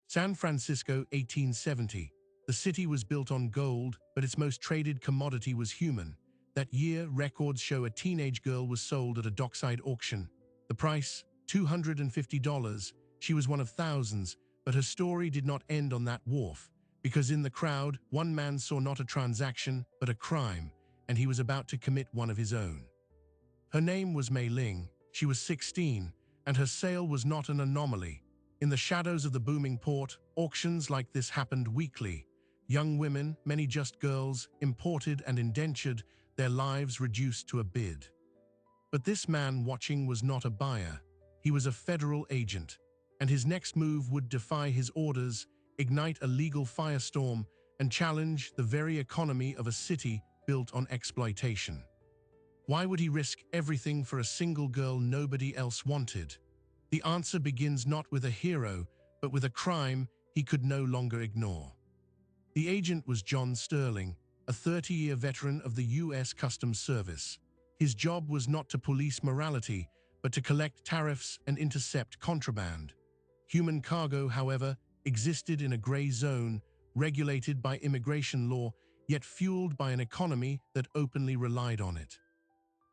San Francisco, 1870. The city was built on gold, but its most traded commodity was human. That year, records show a teenage girl was sold at a dockside auction. The price, $250. She was one of thousands, but her story did not end on that wharf, because in the crowd, one man saw not a transaction, but a crime, and he was about to commit one of his own. Her name was Mei Ling. She was 16, and her sale was not an anomaly. In the shadows of the booming port, auctions like this happened weekly. Young women, many just girls, imported and indentured, their lives reduced to a bid. But this man watching was not a buyer. He was a federal agent, and his next move would defy his orders, ignite a legal firestorm, and challenge the very economy of a city built on exploitation. Why would he risk everything for a single girl nobody else wanted? The answer begins not with a hero, but with a crime he could no longer ignore. The agent was John Sterling, a 30-year veteran of the U.S. Customs Service. His job was not to police morality, but to collect tariffs and intercept contraband. Human cargo, however, existed in a gray zone, regulated by immigration law, yet fueled by an economy that openly relied on it.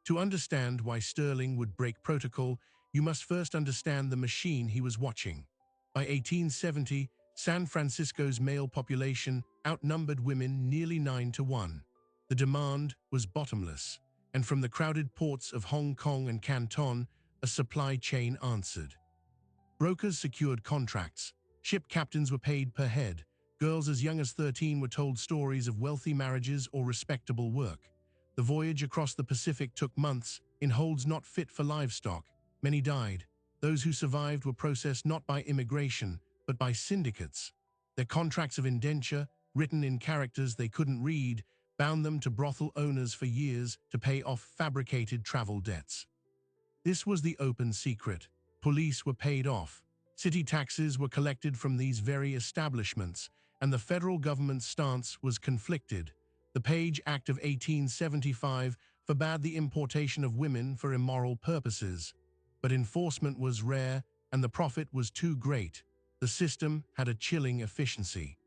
To understand why Sterling would break protocol, you must first understand the machine he was watching. By 1870, San Francisco's male population outnumbered women nearly 9-1. The demand was bottomless, and from the crowded ports of Hong Kong and Canton, a supply chain answered. Brokers secured contracts, ship captains were paid per head, girls as young as 13 were told stories of wealthy marriages or respectable work. The voyage across the Pacific took months, in holds not fit for livestock. Many died. Those who survived were processed not by immigration, but by syndicates. Their contracts of indenture, written in characters they couldn't read, bound them to brothel owners for years to pay off fabricated travel debts. This was the open secret. Police were paid off. City taxes were collected from these very establishments, and the federal government's stance was conflicted. The Page Act of 1875 forbade the importation of women for immoral purposes. But enforcement was rare, and the profit was too great. The system had a chilling efficiency.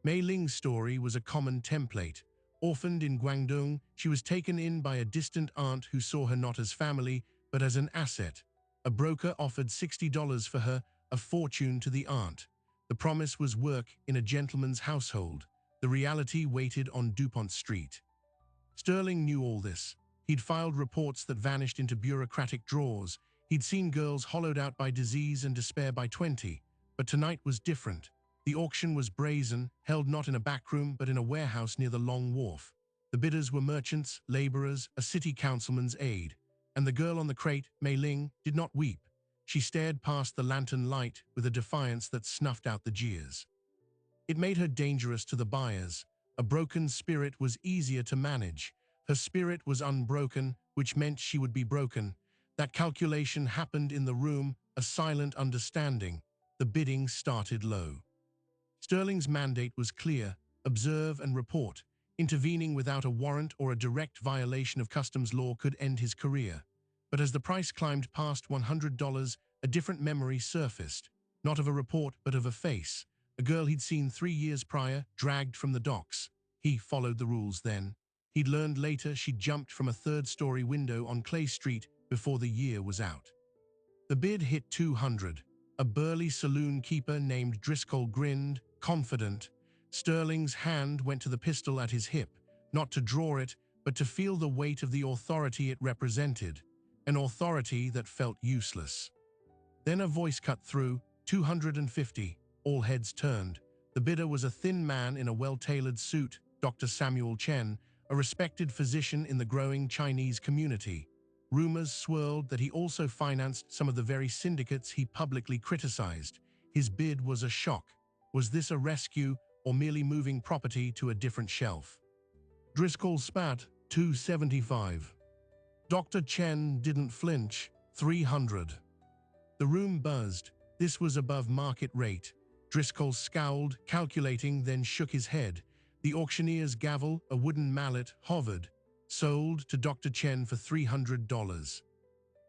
Mei Ling's story was a common template. Orphaned in Guangdong, she was taken in by a distant aunt who saw her not as family, but as an asset. A broker offered $60 for her, a fortune to the aunt. The promise was work in a gentleman's household. The reality waited on DuPont Street. Sterling knew all this. He'd filed reports that vanished into bureaucratic drawers. He'd seen girls hollowed out by disease and despair by 20. But tonight was different. The auction was brazen, held not in a back room but in a warehouse near the Long Wharf. The bidders were merchants, laborers, a city councilman's aide. And the girl on the crate, Mei Ling, did not weep. She stared past the lantern light with a defiance that snuffed out the jeers. It made her dangerous to the buyers. A broken spirit was easier to manage. Her spirit was unbroken, which meant she would be broken. That calculation happened in the room, a silent understanding. The bidding started low. Sterling's mandate was clear: observe and report. Intervening without a warrant or a direct violation of customs law could end his career. But as the price climbed past $100, a different memory surfaced. Not of a report, but of a face. A girl he'd seen 3 years prior, dragged from the docks. He followed the rules then. He'd learned later she'd jumped from a third-story window on Clay Street before the year was out. The bid hit $200. A burly saloon keeper named Driscoll grinned, confident. Sterling's hand went to the pistol at his hip, not to draw it, but to feel the weight of the authority it represented, an authority that felt useless. Then a voice cut through, $250. All heads turned. The bidder was a thin man in a well-tailored suit, Dr. Samuel Chen, a respected physician in the growing Chinese community. Rumors swirled that he also financed some of the very syndicates he publicly criticized. His bid was a shock. Was this a rescue or merely moving property to a different shelf? Driscoll spat, $275. Dr. Chen didn't flinch, $300. The room buzzed. This was above market rate. Driscoll scowled, calculating, then shook his head. The auctioneer's gavel, a wooden mallet, hovered. Sold to Dr. Chen for $300.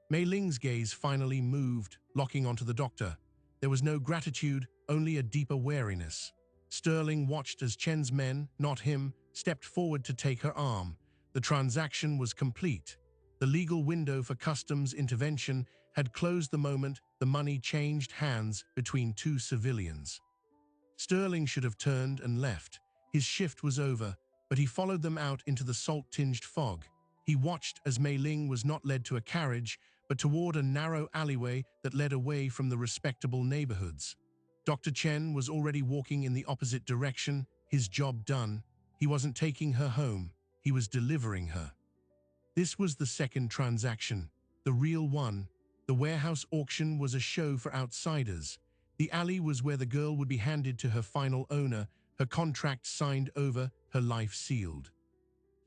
Mei Ling's gaze finally moved, locking onto the doctor. There was no gratitude, only a deeper wariness. Sterling watched as Chen's men, not him, stepped forward to take her arm. The transaction was complete. The legal window for customs intervention had closed the moment the money changed hands between two civilians. Sterling should have turned and left. His shift was over, but he followed them out into the salt-tinged fog. He watched as Mei Ling was not led to a carriage, but toward a narrow alleyway that led away from the respectable neighborhoods. Dr. Chen was already walking in the opposite direction, his job done. He wasn't taking her home, he was delivering her. This was the second transaction, the real one. The warehouse auction was a show for outsiders. The alley was where the girl would be handed to her final owner, her contract signed over, her life sealed.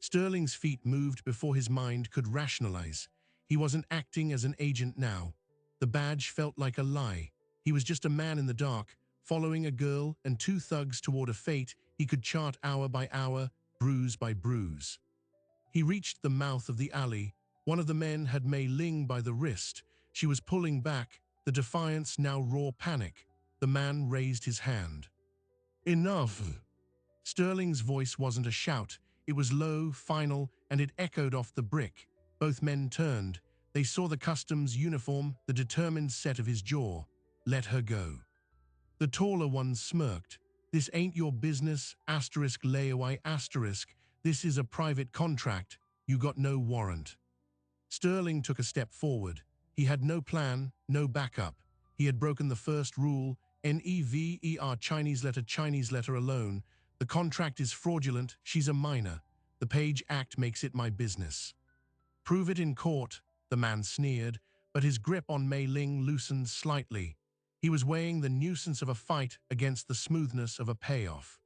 Sterling's feet moved before his mind could rationalize. He wasn't acting as an agent now. The badge felt like a lie. He was just a man in the dark, following a girl and two thugs toward a fate he could chart hour by hour, bruise by bruise. He reached the mouth of the alley. One of the men had Mei Ling by the wrist. She was pulling back, the defiance now raw panic. The man raised his hand. "Enough!" Sterling's voice wasn't a shout. It was low, final, and it echoed off the brick. Both men turned. They saw the customs uniform, the determined set of his jaw. "Let her go." The taller one smirked. "This ain't your business, layaway asterisk. This is a private contract. You got no warrant." Sterling took a step forward. He had no plan, no backup. He had broken the first rule, NEVER Chinese letter alone. The contract is fraudulent, she's a minor. The Page Act makes it my business. "Prove it in court," the man sneered, but his grip on Mei Ling loosened slightly. He was weighing the nuisance of a fight against the smoothness of a payoff.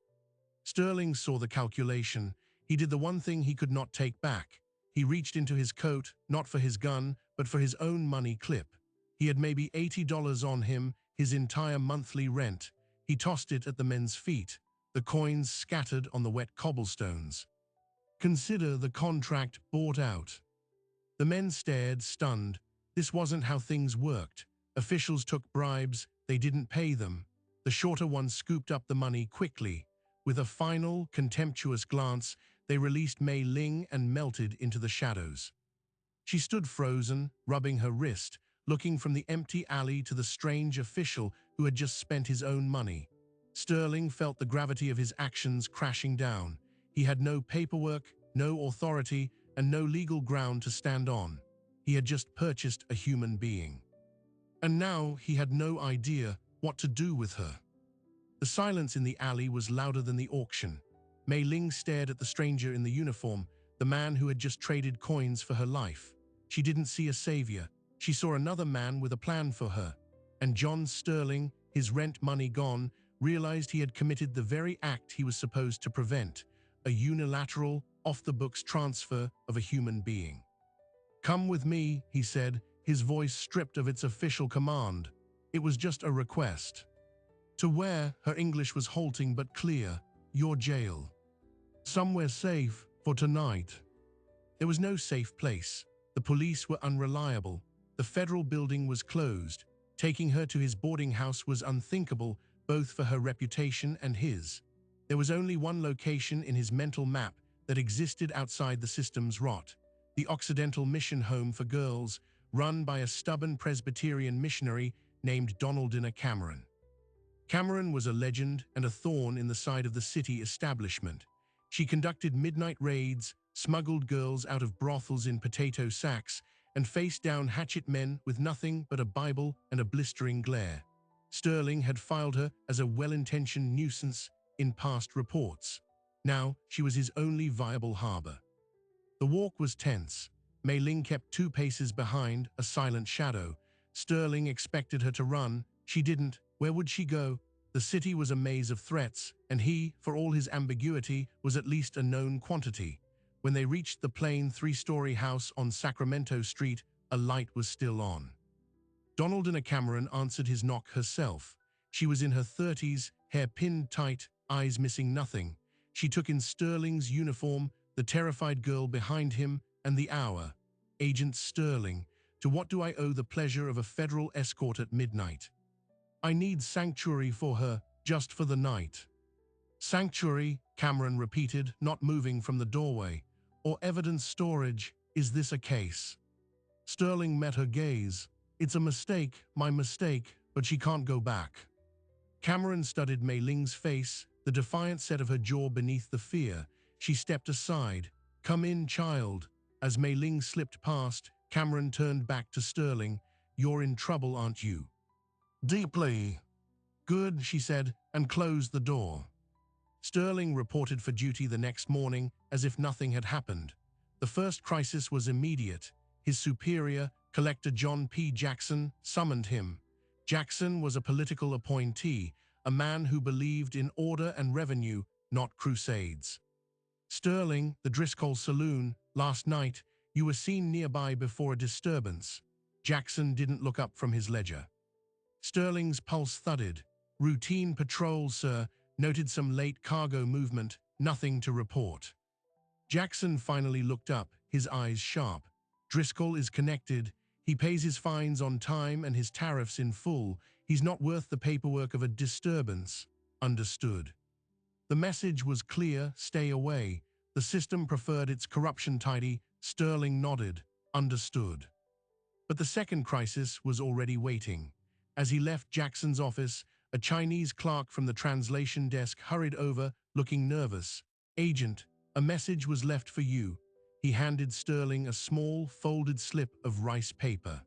Sterling saw the calculation. He did the one thing he could not take back. He reached into his coat, not for his gun, but for his own money clip. He had maybe $80 on him, his entire monthly rent. He tossed it at the men's feet. The coins scattered on the wet cobblestones. "Consider the contract bought out." The men stared, stunned. This wasn't how things worked. Officials took bribes, they didn't pay them. The shorter one scooped up the money quickly. With a final, contemptuous glance, they released Mei Ling and melted into the shadows. She stood frozen, rubbing her wrist, looking from the empty alley to the strange official who had just spent his own money. Sterling felt the gravity of his actions crashing down. He had no paperwork, no authority, and no legal ground to stand on. He had just purchased a human being. And now he had no idea what to do with her. The silence in the alley was louder than the auction. Mei Ling stared at the stranger in the uniform, the man who had just traded coins for her life. She didn't see a savior. She saw another man with a plan for her. And John Sterling, his rent money gone, realized he had committed the very act he was supposed to prevent, a unilateral, off-the-books transfer of a human being. "Come with me," he said, his voice stripped of its official command. It was just a request. To where, her English was halting but clear, "Your jail. Somewhere safe for tonight." There was no safe place. The police were unreliable. The federal building was closed. Taking her to his boarding house was unthinkable, both for her reputation and his. There was only one location in his mental map that existed outside the system's rot: the Occidental Mission Home for Girls, run by a stubborn Presbyterian missionary named Donaldina Cameron. Cameron was a legend and a thorn in the side of the city establishment. She conducted midnight raids, smuggled girls out of brothels in potato sacks, and faced down hatchet men with nothing but a Bible and a blistering glare. Sterling had filed her as a well-intentioned nuisance in past reports. Now she was his only viable harbor. The walk was tense. Mei Ling kept 2 paces behind, a silent shadow. Sterling expected her to run. She didn't. Where would she go? The city was a maze of threats, and he, for all his ambiguity, was at least a known quantity. When they reached the plain 3-story house on Sacramento Street, a light was still on. Donaldina Cameron answered his knock herself. She was in her 30s, hair pinned tight, eyes missing nothing. She took in Sterling's uniform, the terrified girl behind him, and the hour. "Agent Sterling, to what do I owe the pleasure of a federal escort at midnight?" I need sanctuary for her, just for the night. Sanctuary, Cameron repeated, not moving from the doorway. Or evidence storage, is this a case? Sterling met her gaze. It's a mistake, my mistake, but she can't go back. Cameron studied Mei Ling's face, the defiant set of her jaw beneath the fear. She stepped aside. Come in, child. As Mei Ling slipped past, Cameron turned back to Sterling. You're in trouble, aren't you? Deeply. Good, she said, and closed the door. Sterling reported for duty the next morning as if nothing had happened. The first crisis was immediate. His superior, Collector John P. Jackson, summoned him. Jackson was a political appointee, a man who believed in order and revenue, not crusades. Sterling, the Driscoll Saloon, last night, you were seen nearby before a disturbance. Jackson didn't look up from his ledger. Sterling's pulse thudded. Routine patrol, sir. Noted some late cargo movement, nothing to report. Jackson finally looked up, his eyes sharp. Driscoll is connected. He pays his fines on time and his tariffs in full. He's not worth the paperwork of a disturbance. Understood. The message was clear, stay away. The system preferred its corruption tidy. Sterling nodded. Understood. But the second crisis was already waiting. As he left Jackson's office, a Chinese clerk from the translation desk hurried over, looking nervous. Agent, a message was left for you. He handed Sterling a small, folded slip of rice paper.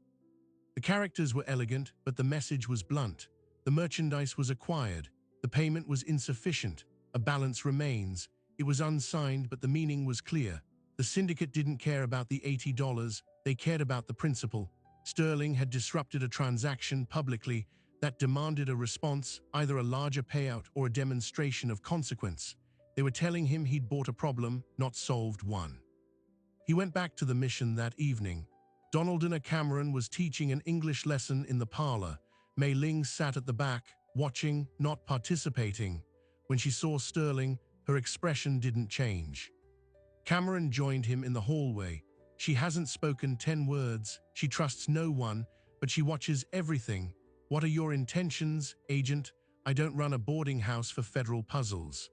The characters were elegant, but the message was blunt. The merchandise was acquired. The payment was insufficient. A balance remains. It was unsigned, but the meaning was clear. The syndicate didn't care about the $80. They cared about the principle. Sterling had disrupted a transaction publicly that demanded a response, either a larger payout or a demonstration of consequence. They were telling him he'd bought a problem, not solved one. He went back to the mission that evening. Donaldina Cameron was teaching an English lesson in the parlor. Mei Ling sat at the back, watching, not participating. When she saw Sterling, her expression didn't change. Cameron joined him in the hallway. She hasn't spoken 10 words, she trusts no one, but she watches everything. What are your intentions, Agent? I don't run a boarding house for federal puzzles.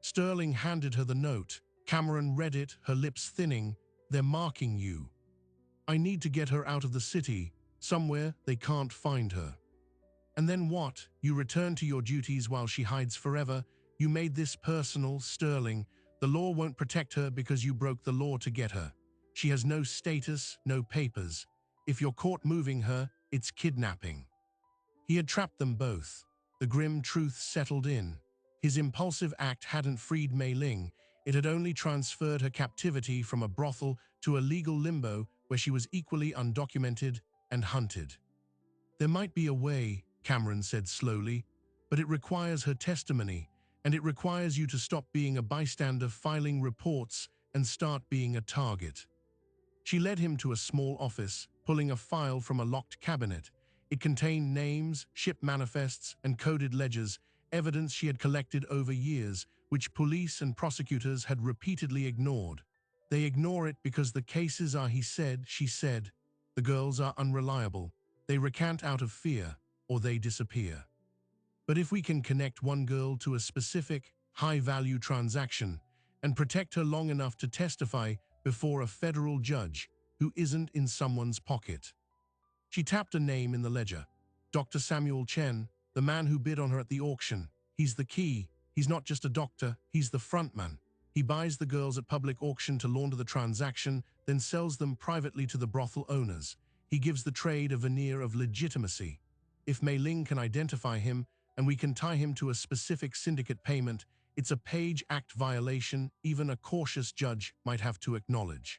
Sterling handed her the note. Cameron read it, her lips thinning. They're marking you. I need to get her out of the city. Somewhere they can't find her. And then what? You return to your duties while she hides forever. You made this personal, Sterling. The law won't protect her because you broke the law to get her. She has no status, no papers. If you're caught moving her, it's kidnapping. He had trapped them both. The grim truth settled in. His impulsive act hadn't freed Mei Ling. It had only transferred her captivity from a brothel to a legal limbo where she was equally undocumented and hunted. There might be a way, Cameron said slowly, but it requires her testimony, and it requires you to stop being a bystander filing reports and start being a target. She led him to a small office, pulling a file from a locked cabinet. It contained names, ship manifests, and coded ledgers, evidence she had collected over years, which police and prosecutors had repeatedly ignored. They ignore it because the cases are he said, she said. The girls are unreliable. They recant out of fear, or they disappear. But if we can connect one girl to a specific, high-value transaction and protect her long enough to testify before a federal judge who isn't in someone's pocket. She tapped a name in the ledger. Dr. Samuel Chen, the man who bid on her at the auction. He's the key. He's not just a doctor, he's the frontman. He buys the girls at public auction to launder the transaction, then sells them privately to the brothel owners. He gives the trade a veneer of legitimacy. If Mei Ling can identify him, and we can tie him to a specific syndicate payment, it's a Page Act violation even a cautious judge might have to acknowledge.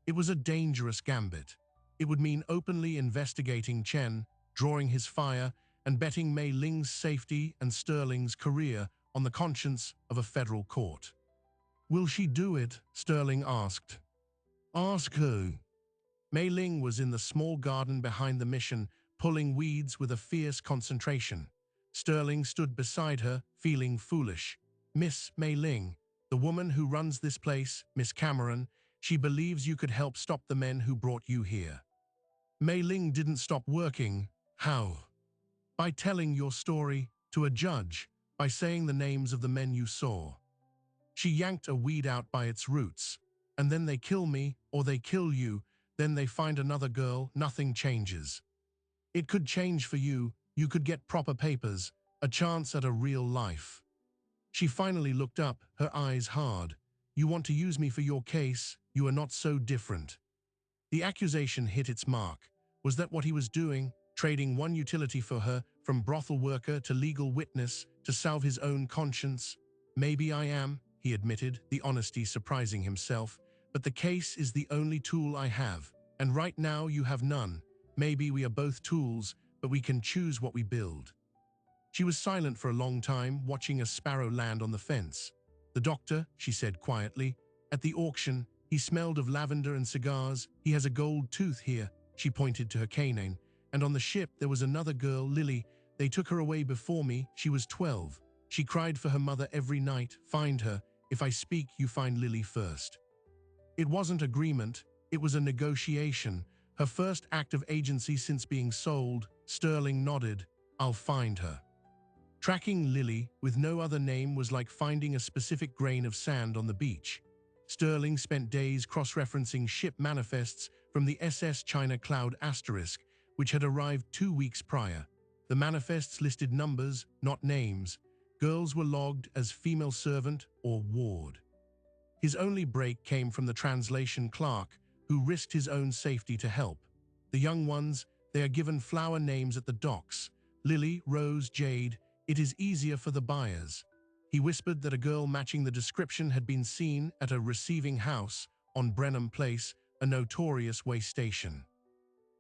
It was a dangerous gambit. It would mean openly investigating Chen, drawing his fire, and betting Mei Ling's safety and Sterling's career on the conscience of a federal court. Will she do it? Sterling asked. Ask who? Mei Ling was in the small garden behind the mission, pulling weeds with a fierce concentration. Sterling stood beside her, feeling foolish. Miss Mei Ling, the woman who runs this place, Miss Cameron, she believes you could help stop the men who brought you here. Mei Ling didn't stop working. How? By telling your story to a judge, by saying the names of the men you saw. She yanked a weed out by its roots. And then they kill me, or they kill you, then they find another girl, nothing changes. It could change for you, you could get proper papers, a chance at a real life. She finally looked up, her eyes hard. You want to use me for your case, you are not so different. The accusation hit its mark. Was that what he was doing, trading one utility for her, from brothel worker to legal witness, to salve his own conscience? Maybe I am, he admitted, the honesty surprising himself, but the case is the only tool I have, and right now you have none. Maybe we are both tools, but we can choose what we build. She was silent for a long time, watching a sparrow land on the fence. The doctor, she said quietly, at the auction, he smelled of lavender and cigars. He has a gold tooth here, she pointed to her canine. And on the ship there was another girl, Lily. They took her away before me. She was 12. She cried for her mother every night. Find her. If I speak, you find Lily first. It wasn't agreement. It was a negotiation. Her first act of agency since being sold. Sterling nodded. I'll find her. Tracking Lily with no other name was like finding a specific grain of sand on the beach. Sterling spent days cross-referencing ship manifests from the SS China Cloud Asterisk, which had arrived 2 weeks prior. The manifests listed numbers, not names. Girls were logged as female servant or ward. His only break came from the translation clerk, who risked his own safety to help. The young ones, they are given flower names at the docks. Lily, Rose, Jade. It is easier for the buyers. He whispered that a girl matching the description had been seen at a receiving house on Brenham Place, a notorious way station.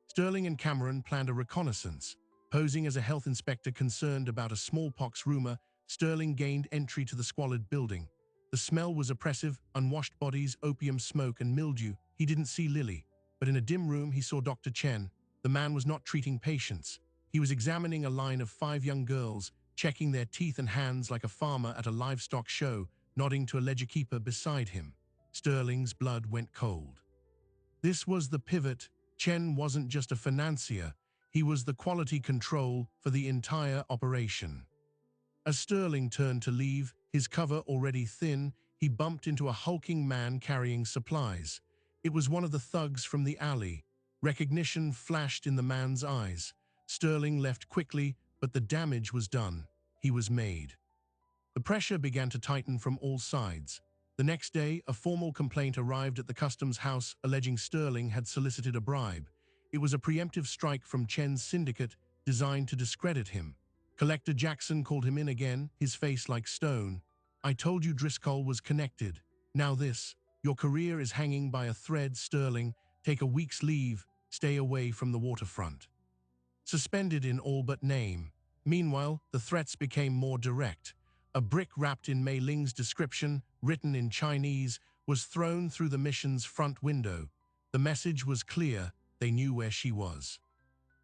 Sterling and Cameron planned a reconnaissance. Posing as a health inspector concerned about a smallpox rumor, Sterling gained entry to the squalid building. The smell was oppressive, unwashed bodies, opium smoke, and mildew. He didn't see Lily, but in a dim room he saw Dr. Chen. The man was not treating patients. He was examining a line of 5 young girls, checking their teeth and hands like a farmer at a livestock show, nodding to a ledger keeper beside him. Sterling's blood went cold. This was the pivot. Chen wasn't just a financier, he was the quality control for the entire operation. As Sterling turned to leave, his cover already thin, he bumped into a hulking man carrying supplies. It was one of the thugs from the alley. Recognition flashed in the man's eyes. Sterling left quickly, but the damage was done. He was made. The pressure began to tighten from all sides. The next day, a formal complaint arrived at the customs house alleging Sterling had solicited a bribe. It was a preemptive strike from Chen's syndicate designed to discredit him. Collector Jackson called him in again, his face like stone. I told you Driscoll was connected. Now this. Your career is hanging by a thread, Sterling. Take a week's leave. Stay away from the waterfront. Suspended in all but name. Meanwhile, the threats became more direct. A brick wrapped in Mei Ling's description, written in Chinese, was thrown through the mission's front window. The message was clear. They knew where she was.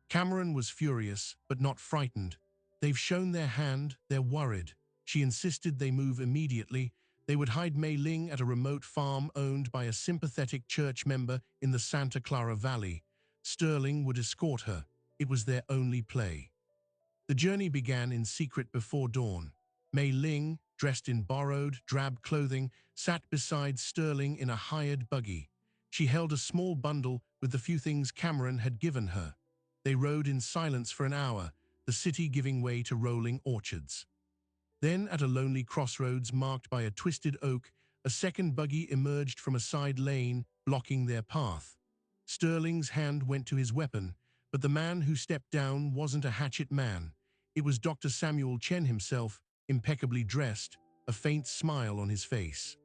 Cameron was furious, but not frightened. They've shown their hand, they're worried. She insisted they move immediately. They would hide Mei Ling at a remote farm owned by a sympathetic church member in the Santa Clara Valley. Sterling would escort her. It was their only play. The journey began in secret before dawn. Mei Ling, dressed in borrowed, drab clothing, sat beside Sterling in a hired buggy. She held a small bundle with the few things Cameron had given her. They rode in silence for an hour, the city giving way to rolling orchards. Then, at a lonely crossroads marked by a twisted oak, a second buggy emerged from a side lane, blocking their path. Sterling's hand went to his weapon, but the man who stepped down wasn't a hatchet man. It was Dr. Samuel Chen himself, impeccably dressed, a faint smile on his face.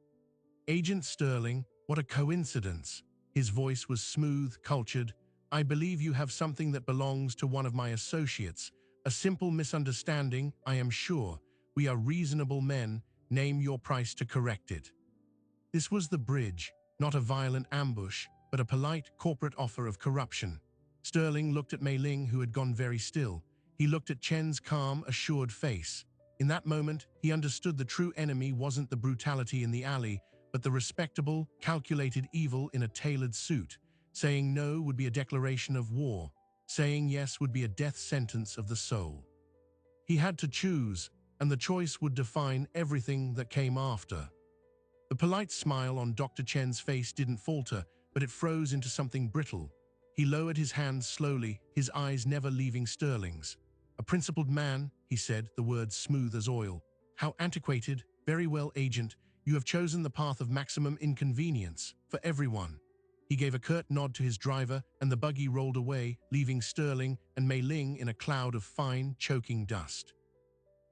Agent Sterling, what a coincidence. His voice was smooth, cultured. I believe you have something that belongs to one of my associates. A simple misunderstanding, I am sure. We are reasonable men. Name your price to correct it. This was the bridge, not a violent ambush, but a polite corporate offer of corruption. Sterling looked at Mei Ling, who had gone very still. He looked at Chen's calm, assured face. In that moment, he understood the true enemy wasn't the brutality in the alley, but the respectable, calculated evil in a tailored suit. Saying no would be a declaration of war. Saying yes would be a death sentence of the soul. He had to choose, and the choice would define everything that came after. The polite smile on Dr. Chen's face didn't falter, but it froze into something brittle. He lowered his hands slowly, his eyes never leaving Sterling's. "A principled man," he said, the words smooth as oil. "How antiquated. Very well, Agent. You have chosen the path of maximum inconvenience for everyone." He gave a curt nod to his driver, and the buggy rolled away, leaving Sterling and Mei Ling in a cloud of fine, choking dust.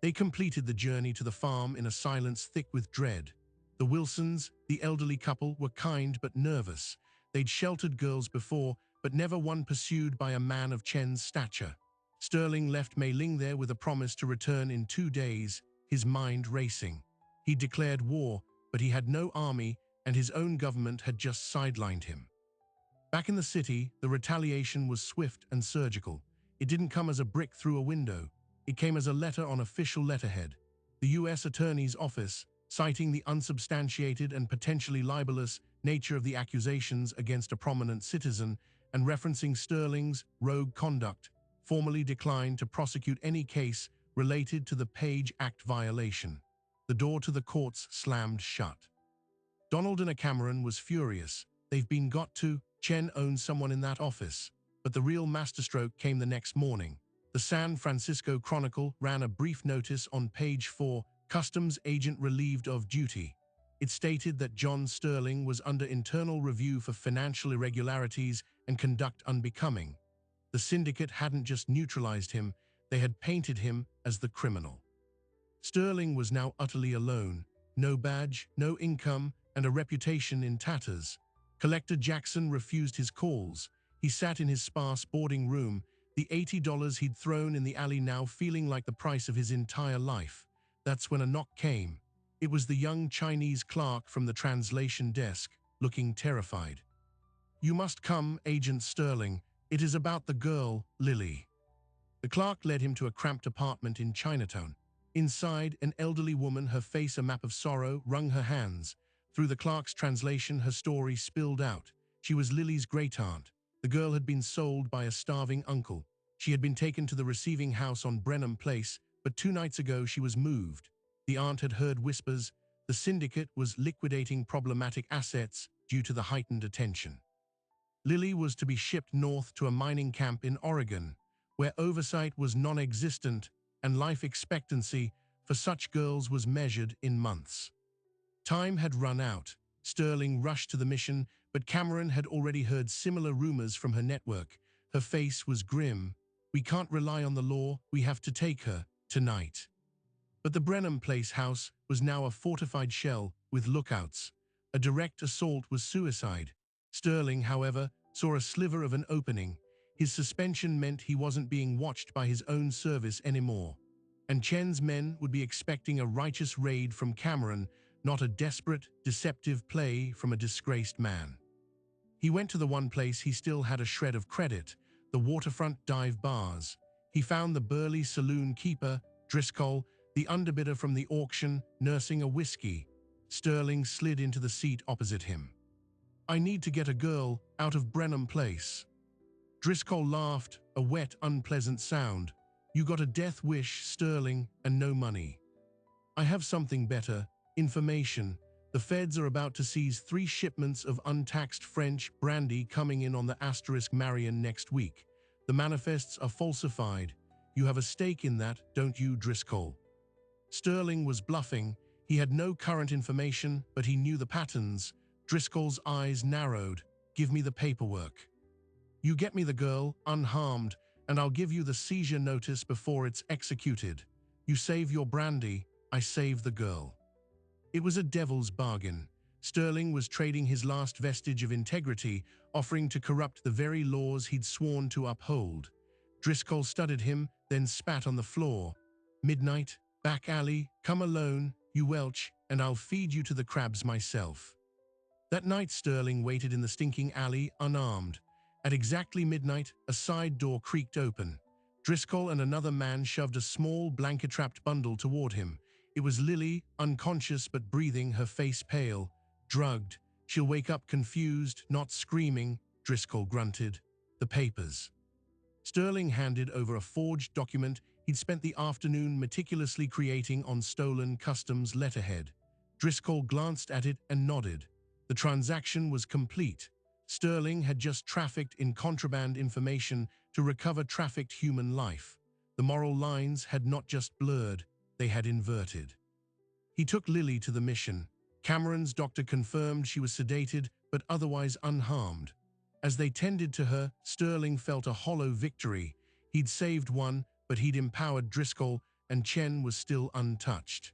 They completed the journey to the farm in a silence thick with dread. The Wilsons, the elderly couple, were kind but nervous. They'd sheltered girls before, but never one pursued by a man of Chen's stature. Sterling left Mei Ling there with a promise to return in 2 days, his mind racing. He declared war, but he had no army, and his own government had just sidelined him. Back in the city, the retaliation was swift and surgical. It didn't come as a brick through a window. It came as a letter on official letterhead. The U.S. Attorney's Office, citing the unsubstantiated and potentially libelous nature of the accusations against a prominent citizen and referencing Sterling's rogue conduct, formally declined to prosecute any case related to the Page Act violation. The door to the courts slammed shut. Donald and Cameron was furious. They've been got to. Chen owned someone in that office. But the real masterstroke came the next morning. The San Francisco Chronicle ran a brief notice on page 4, Customs Agent Relieved of Duty. It stated that John Sterling was under internal review for financial irregularities and conduct unbecoming. The syndicate hadn't just neutralized him, they had painted him as the criminal. Sterling was now utterly alone. No badge, no income, and a reputation in tatters. Collector Jackson refused his calls. He sat in his sparse boarding room, the $80 he'd thrown in the alley now feeling like the price of his entire life. That's when a knock came. It was the young Chinese clerk from the translation desk, looking terrified. "You must come, Agent Sterling. It is about the girl, Lily." The clerk led him to a cramped apartment in Chinatown. Inside, an elderly woman, her face a map of sorrow, wrung her hands. Through the clerk's translation, her story spilled out. She was Lily's great-aunt. The girl had been sold by a starving uncle. She had been taken to the receiving house on Brenham Place, but 2 nights ago she was moved. The aunt had heard whispers. The syndicate was liquidating problematic assets due to the heightened attention. Lily was to be shipped north to a mining camp in Oregon, where oversight was non-existent and life expectancy for such girls was measured in months. Time had run out. Sterling rushed to the mission, but Cameron had already heard similar rumors from her network. Her face was grim. "We can't rely on the law, we have to take her, tonight." But the Brenham Place house was now a fortified shell with lookouts. A direct assault was suicide. Sterling, however, saw a sliver of an opening. His suspension meant he wasn't being watched by his own service anymore. And Chen's men would be expecting a righteous raid from Cameron, not a desperate, deceptive play from a disgraced man. He went to the one place he still had a shred of credit, the waterfront dive bars. He found the burly saloon keeper, Driscoll, the underbidder from the auction, nursing a whiskey. Sterling slid into the seat opposite him. "I need to get a girl out of Brenham Place." Driscoll laughed, a wet, unpleasant sound. "You got a death wish, Sterling, and no money. I have something better. Information. The feds are about to seize 3 shipments of untaxed French brandy coming in on the Asterisk Marion next week. The manifests are falsified. You have a stake in that, don't you, Driscoll?" Sterling was bluffing. He had no current information, but he knew the patterns. Driscoll's eyes narrowed. "Give me the paperwork. You get me the girl, unharmed, and I'll give you the seizure notice before it's executed. You save your brandy, I save the girl." It was a devil's bargain. Sterling was trading his last vestige of integrity, offering to corrupt the very laws he'd sworn to uphold. Driscoll studied him, then spat on the floor. "Midnight, back alley, come alone, you welch, and I'll feed you to the crabs myself." That night Sterling waited in the stinking alley, unarmed. At exactly midnight, a side door creaked open. Driscoll and another man shoved a small, blanket-wrapped bundle toward him. It was Lily, unconscious but breathing, her face pale. "Drugged. She'll wake up confused, not screaming," Driscoll grunted. "The papers." Sterling handed over a forged document He'd spent the afternoon meticulously creating on stolen customs letterhead. Driscoll glanced at it and nodded. The transaction was complete. Sterling had just trafficked in contraband information to recover trafficked human life. The moral lines had not just blurred, they had inverted. He took Lily to the mission. Cameron's doctor confirmed she was sedated but otherwise unharmed. As they tended to her, Sterling felt a hollow victory. He'd saved one, but he'd empowered Driscoll, and Chen was still untouched.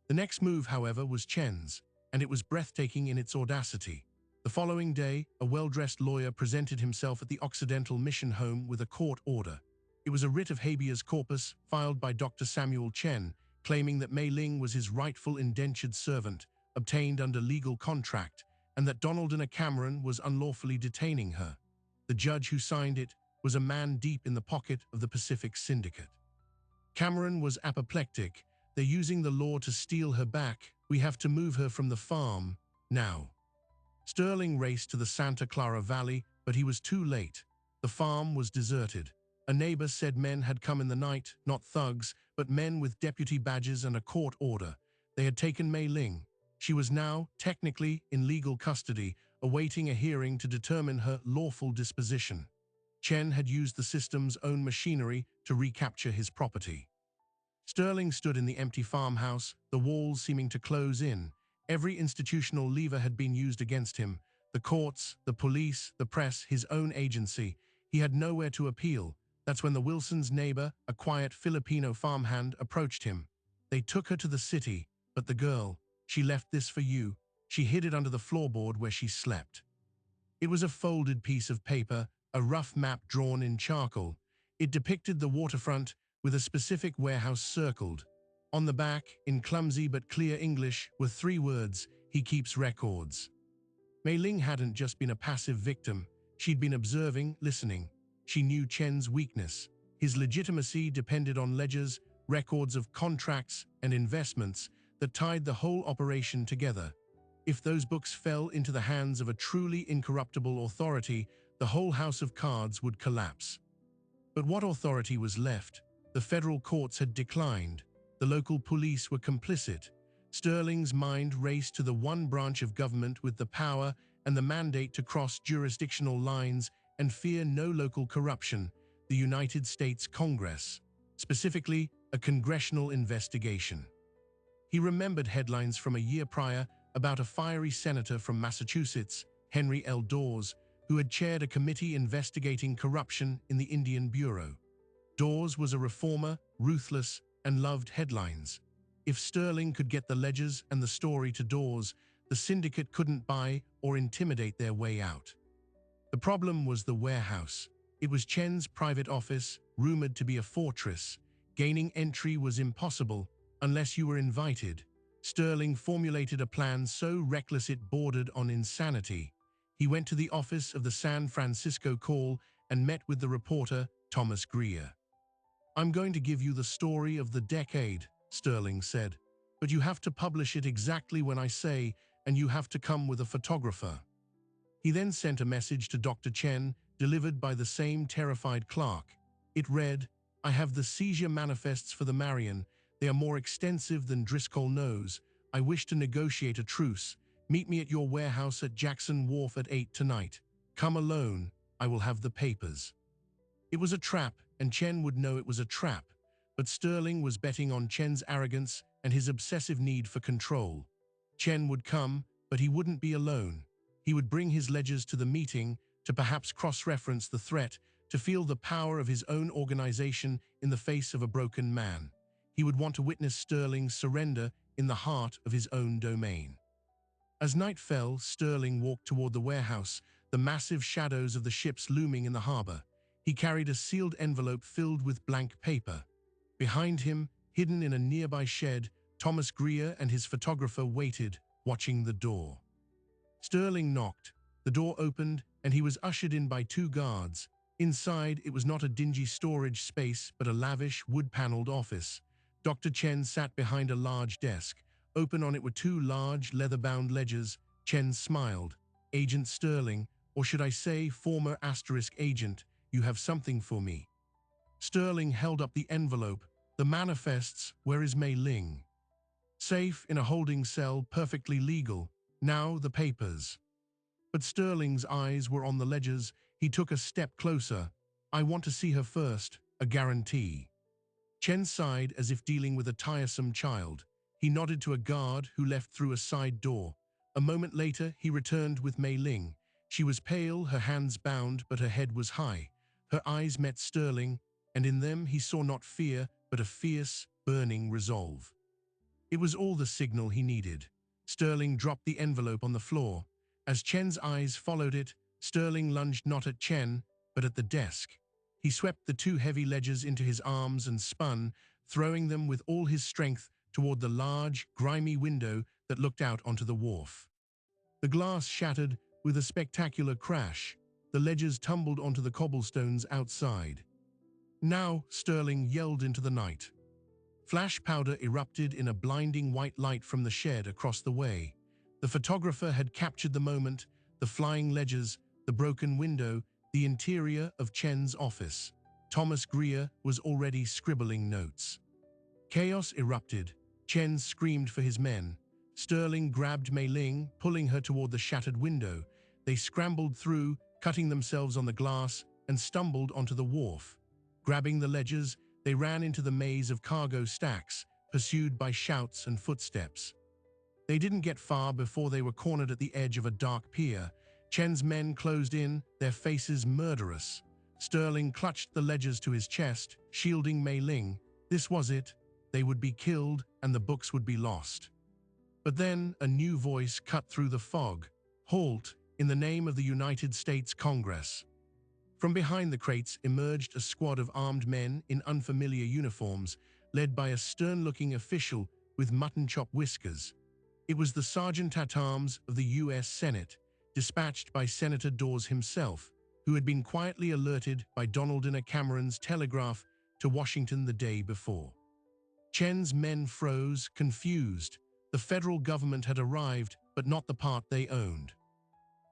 The next move, however, was Chen's, and it was breathtaking in its audacity. The following day, a well-dressed lawyer presented himself at the Occidental Mission home with a court order. It was a writ of habeas corpus filed by Dr. Samuel Chen, claiming that Mei Ling was his rightful indentured servant, obtained under legal contract, and that Donaldina Cameron was unlawfully detaining her. The judge who signed it was a man deep in the pocket of the Pacific Syndicate. Cameron was apoplectic. They're using the law to steal her back. We have to move her from the farm, now. Sterling raced to the Santa Clara Valley, but he was too late. The farm was deserted. A neighbor said men had come in the night, not thugs, but men with deputy badges and a court order. They had taken Mei Ling. She was now, technically, in legal custody, awaiting a hearing to determine her lawful disposition. Chen had used the system's own machinery to recapture his property. Sterling stood in the empty farmhouse, the walls seeming to close in. Every institutional lever had been used against him. The courts, the police, the press, his own agency. He had nowhere to appeal. That's when the Wilsons' neighbor, a quiet Filipino farmhand, approached him. They took her to the city, but the girl, she left this for you. She hid it under the floorboard where she slept. It was a folded piece of paper, a rough map drawn in charcoal. It depicted the waterfront with a specific warehouse circled. On the back, in clumsy but clear English, were 3 words: he keeps records. Mei Ling hadn't just been a passive victim. She'd been observing, listening. She knew Chen's weakness. His legitimacy depended on ledgers, records of contracts and investments that tied the whole operation together. If those books fell into the hands of a truly incorruptible authority, the whole house of cards would collapse. But what authority was left? The federal courts had declined. The local police were complicit. Sterling's mind raced to the one branch of government with the power and the mandate to cross jurisdictional lines and fear no local corruption: the United States Congress, specifically a congressional investigation. He remembered headlines from a year prior about a fiery senator from Massachusetts, Henry L. Dawes, who had chaired a committee investigating corruption in the Indian Bureau. Dawes was a reformer, ruthless, and loved headlines. If Sterling could get the ledgers and the story to Dawes, the syndicate couldn't buy or intimidate their way out. The problem was the warehouse. It was Chen's private office, rumored to be a fortress. Gaining entry was impossible unless you were invited. Sterling formulated a plan so reckless it bordered on insanity. He went to the office of the San Francisco Call and met with the reporter, Thomas Greer. "I'm going to give you the story of the decade," Sterling said, "but you have to publish it exactly when I say, and you have to come with a photographer." He then sent a message to Dr. Chen, delivered by the same terrified clerk. It read, "I have the seizure manifests for the Marion. They are more extensive than Driscoll knows. I wish to negotiate a truce. Meet me at your warehouse at Jackson Wharf at 8 tonight. Come alone. I will have the papers." It was a trap, and Chen would know it was a trap. But Sterling was betting on Chen's arrogance and his obsessive need for control. Chen would come, but he wouldn't be alone. He would bring his ledgers to the meeting, to perhaps cross-reference the threat, to feel the power of his own organization in the face of a broken man. He would want to witness Sterling's surrender in the heart of his own domain. As night fell, Sterling walked toward the warehouse, the massive shadows of the ships looming in the harbor. He carried a sealed envelope filled with blank paper. Behind him, hidden in a nearby shed, Thomas Greer and his photographer waited, watching the door. Sterling knocked. The door opened, and he was ushered in by 2 guards. Inside, it was not a dingy storage space, but a lavish, wood-paneled office. Dr. Chen sat behind a large desk. Open on it were 2 large, leather-bound ledgers. Chen smiled. "Agent Sterling, or should I say former *agent, you have something for me." Sterling held up the envelope. The manifests. Where is Mei Ling? Safe in a holding cell, perfectly legal. Now the papers. But Sterling's eyes were on the ledgers. He took a step closer. I want to see her first, a guarantee. Chen sighed as if dealing with a tiresome child. He nodded to a guard who left through a side door. A moment later, he returned with Mei Ling. She was pale, her hands bound, but her head was high. Her eyes met Sterling, and in them he saw not fear, but a fierce, burning resolve. It was all the signal he needed. Sterling dropped the envelope on the floor. As Chen's eyes followed it, Sterling lunged not at Chen, but at the desk. He swept the two heavy ledgers into his arms and spun, throwing them with all his strength toward the large, grimy window that looked out onto the wharf. The glass shattered with a spectacular crash. The ledgers tumbled onto the cobblestones outside. Now, Sterling yelled into the night. Flash powder erupted in a blinding white light from the shed across the way. The photographer had captured the moment, the flying ledgers, the broken window, the interior of Chen's office. Thomas Greer was already scribbling notes. Chaos erupted. Chen screamed for his men. Sterling grabbed Mei Ling, pulling her toward the shattered window. They scrambled through, cutting themselves on the glass, and stumbled onto the wharf. Grabbing the ledgers, they ran into the maze of cargo stacks, pursued by shouts and footsteps. They didn't get far before they were cornered at the edge of a dark pier. Chen's men closed in, their faces murderous. Sterling clutched the ledgers to his chest, shielding Mei Ling. This was it. They would be killed, and the books would be lost. But then a new voice cut through the fog. Halt, in the name of the United States Congress. From behind the crates emerged a squad of armed men in unfamiliar uniforms, led by a stern-looking official with mutton-chop whiskers. It was the Sergeant-at-Arms of the U.S. Senate, dispatched by Senator Dawes himself, who had been quietly alerted by Donald Cameron's telegraph to Washington the day before. Chen's men froze, confused. The federal government had arrived, but not the part they owned.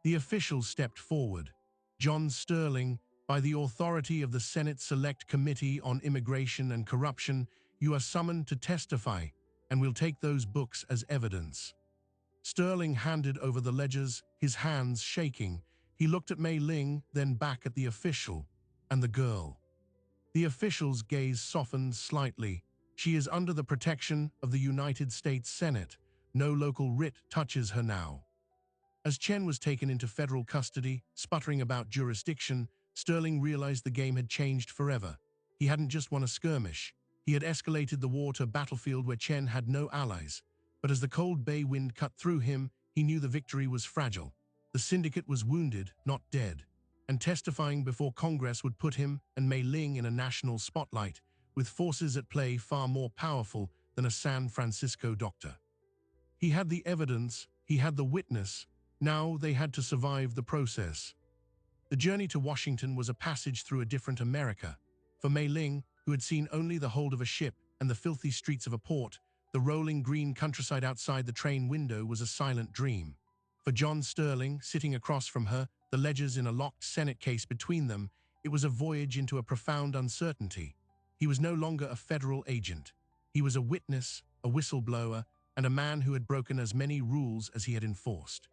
The official stepped forward. John Sterling, by the authority of the Senate Select Committee on Immigration and Corruption, you are summoned to testify, and we'll take those books as evidence. Sterling handed over the ledgers, his hands shaking. He looked at Mei Ling, then back at the official, and the girl. The official's gaze softened slightly. She is under the protection of the United States Senate. No local writ touches her now. As Chen was taken into federal custody, sputtering about jurisdiction, Sterling realized the game had changed forever. He hadn't just won a skirmish. He had escalated the war to a battlefield where Chen had no allies. But as the cold bay wind cut through him, he knew the victory was fragile. The syndicate was wounded, not dead. And testifying before Congress would put him and Mei Ling in a national spotlight, with forces at play far more powerful than a San Francisco doctor. He had the evidence, he had the witness. Now they had to survive the process. The journey to Washington was a passage through a different America. For Mei Ling, who had seen only the hold of a ship and the filthy streets of a port, the rolling green countryside outside the train window was a silent dream. For John Sterling, sitting across from her, the ledgers in a locked Senate case between them, it was a voyage into a profound uncertainty. He was no longer a federal agent. He was a witness, a whistleblower, and a man who had broken as many rules as he had enforced.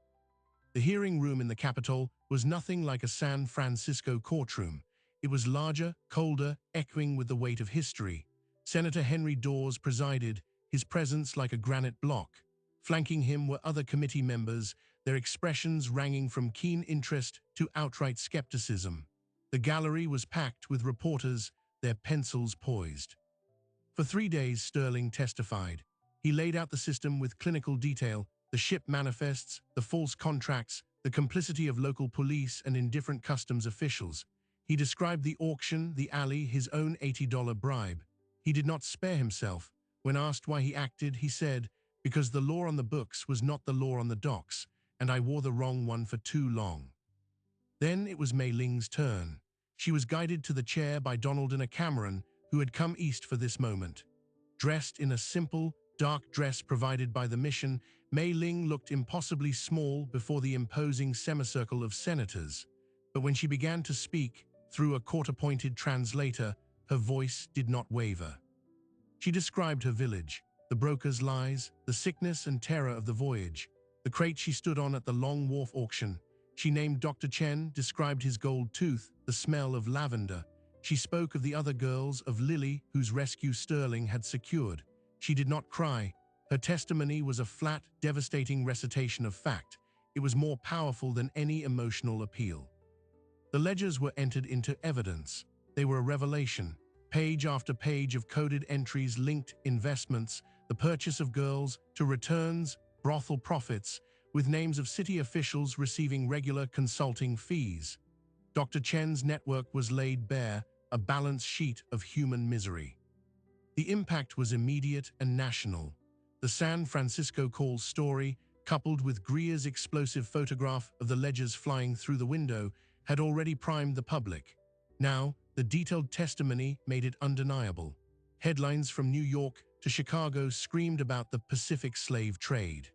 The hearing room in the Capitol was nothing like a San Francisco courtroom. It was larger, colder, echoing with the weight of history. Senator Henry Dawes presided, his presence like a granite block. Flanking him were other committee members, their expressions ranging from keen interest to outright skepticism. The gallery was packed with reporters, their pencils poised. For 3 days, Sterling testified. He laid out the system with clinical detail, the ship manifests, the false contracts, the complicity of local police and indifferent customs officials. He described the auction, the alley, his own $80 bribe. He did not spare himself. When asked why he acted, he said, "Because the law on the books was not the law on the docks, and I wore the wrong one for too long." Then it was Mei Ling's turn. She was guided to the chair by Donald Cameron, who had come east for this moment. Dressed in a simple, dark dress provided by the mission, Mei Ling looked impossibly small before the imposing semicircle of senators. But when she began to speak, through a court-appointed translator, her voice did not waver. She described her village, the broker's lies, the sickness and terror of the voyage, the crate she stood on at the Long Wharf auction. She named Dr. Chen, described his gold tooth, the smell of lavender. She spoke of the other girls, of Lily, whose rescue Sterling had secured. She did not cry. Her testimony was a flat, devastating recitation of fact. It was more powerful than any emotional appeal. The ledgers were entered into evidence. They were a revelation. Page after page of coded entries linked investments, the purchase of girls, to returns, brothel profits, with names of city officials receiving regular consulting fees. Dr. Chen's network was laid bare, a balance sheet of human misery. The impact was immediate and national. The San Francisco Call story, coupled with Greer's explosive photograph of the ledgers flying through the window, had already primed the public. Now, the detailed testimony made it undeniable. Headlines from New York to Chicago screamed about the Pacific slave trade.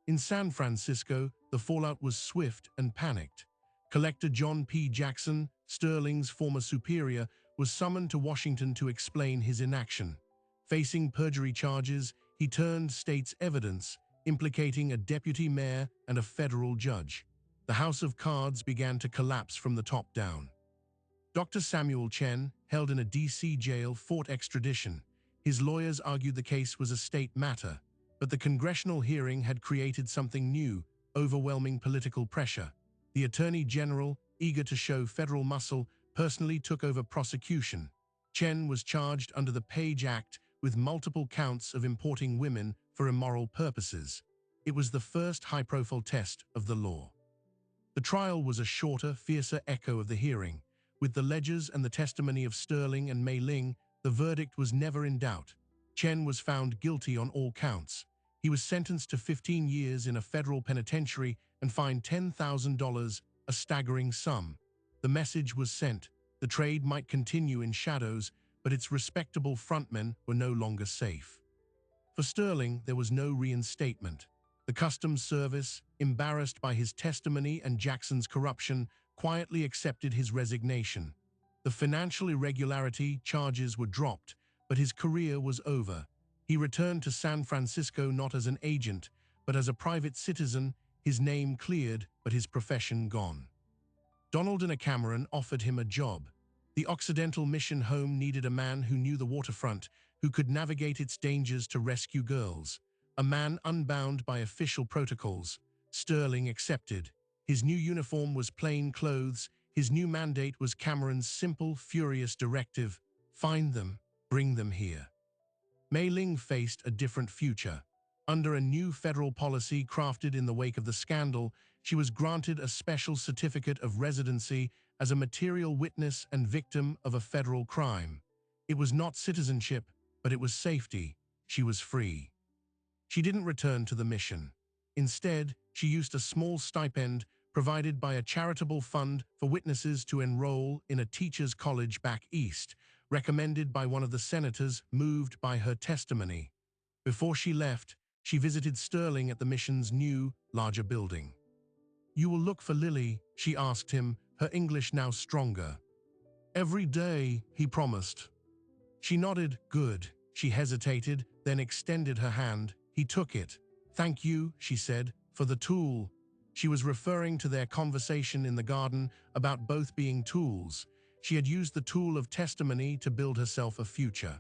In San Francisco, the fallout was swift and panicked. Collector John P. Jackson, Sterling's former superior, was summoned to Washington to explain his inaction. Facing perjury charges, he turned state's evidence, implicating a deputy mayor and a federal judge. The house of cards began to collapse from the top down. Dr. Samuel Chen, held in a D.C. jail, fought extradition. His lawyers argued the case was a state matter, but the congressional hearing had created something new, overwhelming political pressure. The Attorney General, eager to show federal muscle, personally took over prosecution. Chen was charged under the Page Act with multiple counts of importing women for immoral purposes. It was the first high-profile test of the law. The trial was a shorter, fiercer echo of the hearing. With the ledgers and the testimony of Sterling and Mei Ling, the verdict was never in doubt. Chen was found guilty on all counts. He was sentenced to 15 years in a federal penitentiary and fined $10,000, a staggering sum. The message was sent. The trade might continue in shadows, but its respectable frontmen were no longer safe. For Sterling, there was no reinstatement. The Customs Service, embarrassed by his testimony and Jackson's corruption, quietly accepted his resignation. The financial irregularity charges were dropped, but his career was over. He returned to San Francisco not as an agent, but as a private citizen, his name cleared, but his profession gone. Donald and Cameron offered him a job. The Occidental Mission Home needed a man who knew the waterfront, who could navigate its dangers to rescue girls. A man unbound by official protocols. Sterling accepted. His new uniform was plain clothes. His new mandate was Cameron's simple, furious directive: find them, bring them here. Mei Ling faced a different future. Under a new federal policy crafted in the wake of the scandal, she was granted a special certificate of residency as a material witness and victim of a federal crime. It was not citizenship, but it was safety. She was free. She didn't return to the mission. Instead, she used a small stipend provided by a charitable fund for witnesses to enroll in a teacher's college back east, recommended by one of the senators moved by her testimony. Before she left, she visited Sterling at the mission's new, larger building. "You will look for Lily," she asked him, her English now stronger. "Every day," he promised. She nodded. "Good." She hesitated, then extended her hand. He took it. "Thank you," she said, "for the tool." She was referring to their conversation in the garden about both being tools. She had used the tool of testimony to build herself a future.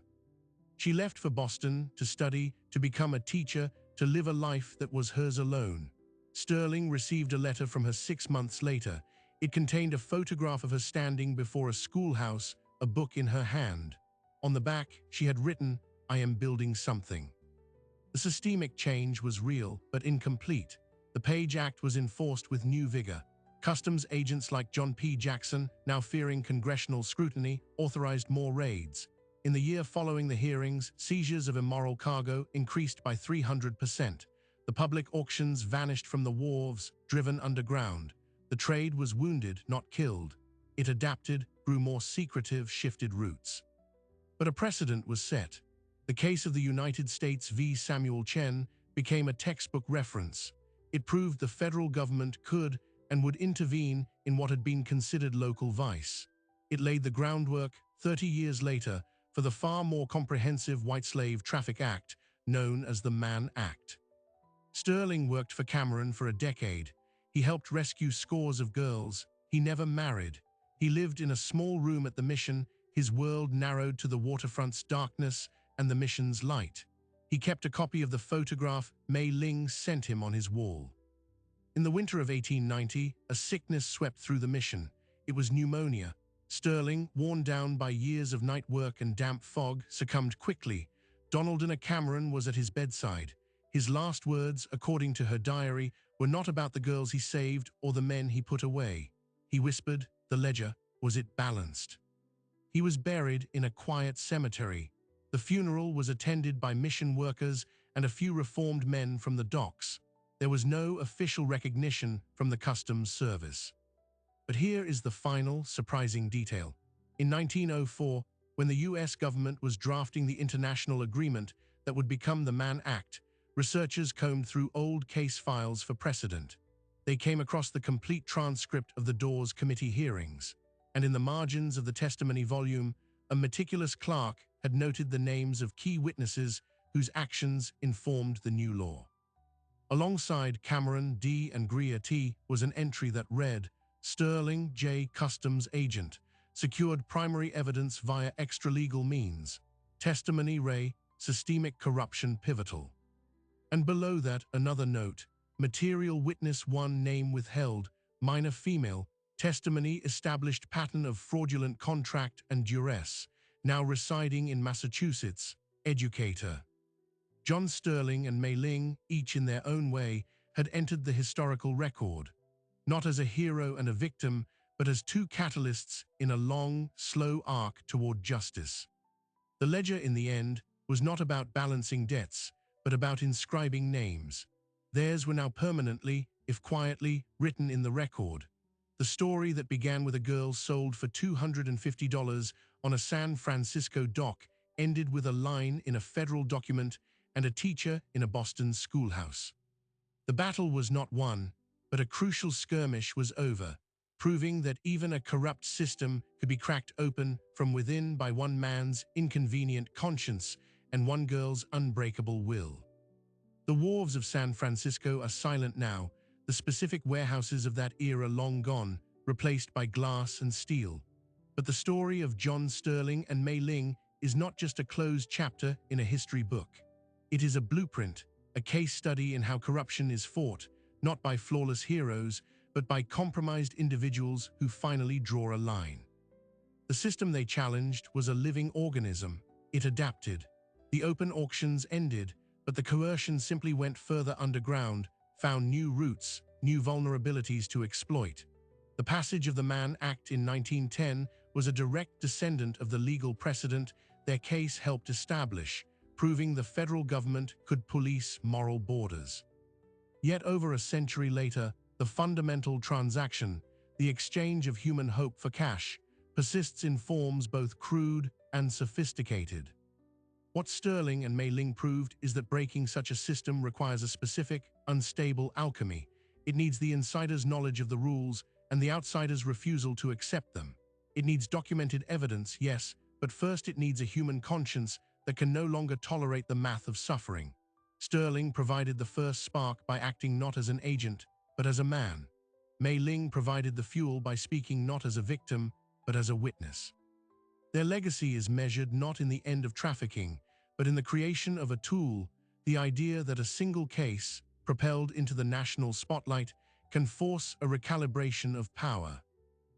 She left for Boston to study, to become a teacher, to live a life that was hers alone. Sterling received a letter from her 6 months later. It contained a photograph of her standing before a schoolhouse, a book in her hand. On the back, she had written, "I am building something." The systemic change was real, but incomplete. The Page Act was enforced with new vigor. Customs agents like John P. Jackson, now fearing congressional scrutiny, authorized more raids. In the year following the hearings, seizures of immoral cargo increased by 300%. The public auctions vanished from the wharves, driven underground. The trade was wounded, not killed. It adapted, grew more secretive, shifted routes. But a precedent was set. The case of the United States v. Samuel Chen became a textbook reference. It proved the federal government could and would intervene in what had been considered local vice. It laid the groundwork 30 years later, for the far more comprehensive White Slave Traffic Act, known as the Mann Act. Sterling worked for Cameron for a decade. He helped rescue scores of girls. He never married. He lived in a small room at the mission, his world narrowed to the waterfront's darkness and the mission's light. He kept a copy of the photograph Mei Ling sent him on his wall. In the winter of 1890, a sickness swept through the mission. It was pneumonia. Sterling, worn down by years of night work and damp fog, succumbed quickly. Donaldina Cameron was at his bedside. His last words, according to her diary, were not about the girls he saved or the men he put away. He whispered, the ledger, was it balanced? He was buried in a quiet cemetery. The funeral was attended by mission workers and a few reformed men from the docks. There was no official recognition from the Customs Service. But here is the final, surprising detail. In 1904, when the U.S. government was drafting the international agreement that would become the Mann Act, researchers combed through old case files for precedent. They came across the complete transcript of the Dawes Committee hearings, and in the margins of the testimony volume, a meticulous clerk had noted the names of key witnesses whose actions informed the new law. Alongside Cameron D. and Greer T. was an entry that read, Sterling J. Customs Agent, secured primary evidence via extralegal means. Testimony Ray, systemic corruption pivotal. And below that, another note, material witness 1 name withheld, minor female, testimony established pattern of fraudulent contract and duress, now residing in Massachusetts, educator. John Sterling and Mei Ling, each in their own way, had entered the historical record, not as a hero and a victim, but as two catalysts in a long, slow arc toward justice. The ledger, in the end, was not about balancing debts, but about inscribing names. Theirs were now permanently, if quietly, written in the record. The story that began with a girl sold for $250 on a San Francisco dock ended with a line in a federal document and a teacher in a Boston schoolhouse. The battle was not won, but a crucial skirmish was over, proving that even a corrupt system could be cracked open from within by one man's inconvenient conscience and one girl's unbreakable will. The wharves of San Francisco are silent now, the specific warehouses of that era long gone, replaced by glass and steel. But the story of John Sterling and Mei Ling is not just a closed chapter in a history book. It is a blueprint, a case study in how corruption is fought, not by flawless heroes, but by compromised individuals who finally draw a line. The system they challenged was a living organism. It adapted. The open auctions ended, but the coercion simply went further underground, found new routes, new vulnerabilities to exploit. The passage of the Mann Act in 1910 was a direct descendant of the legal precedent their case helped establish, proving the federal government could police moral borders. Yet over a century later, the fundamental transaction, the exchange of human hope for cash, persists in forms both crude and sophisticated. What Sterling and Mei Ling proved is that breaking such a system requires a specific, unstable alchemy. It needs the insider's knowledge of the rules and the outsider's refusal to accept them. It needs documented evidence, yes, but first it needs a human conscience that can no longer tolerate the math of suffering. Sterling provided the first spark by acting not as an agent, but as a man. Mei Ling provided the fuel by speaking not as a victim, but as a witness. Their legacy is measured not in the end of trafficking, but in the creation of a tool, the idea that a single case, propelled into the national spotlight, can force a recalibration of power.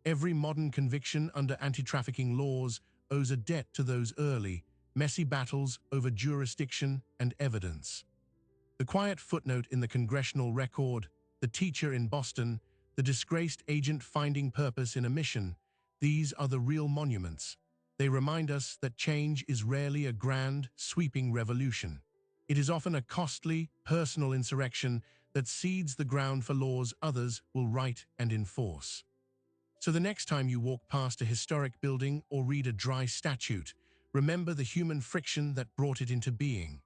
Every modern conviction under anti-trafficking laws owes a debt to those early, messy battles over jurisdiction and evidence. The quiet footnote in the congressional record, the teacher in Boston, the disgraced agent finding purpose in a mission, these are the real monuments. They remind us that change is rarely a grand, sweeping revolution. It is often a costly, personal insurrection that seeds the ground for laws others will write and enforce. So the next time you walk past a historic building or read a dry statute, remember the human friction that brought it into being.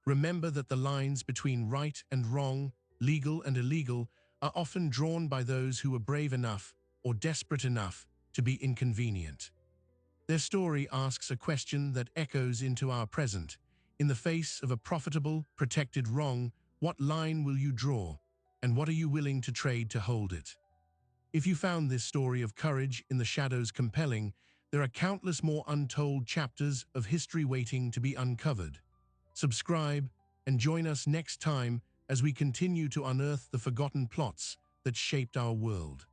Remember that the lines between right and wrong, legal and illegal, are often drawn by those who were brave enough or desperate enough to be inconvenient. Their story asks a question that echoes into our present. In the face of a profitable, protected wrong, what line will you draw? And what are you willing to trade to hold it? If you found this story of courage in the shadows compelling, there are countless more untold chapters of history waiting to be uncovered. Subscribe and join us next time as we continue to unearth the forgotten plots that shaped our world.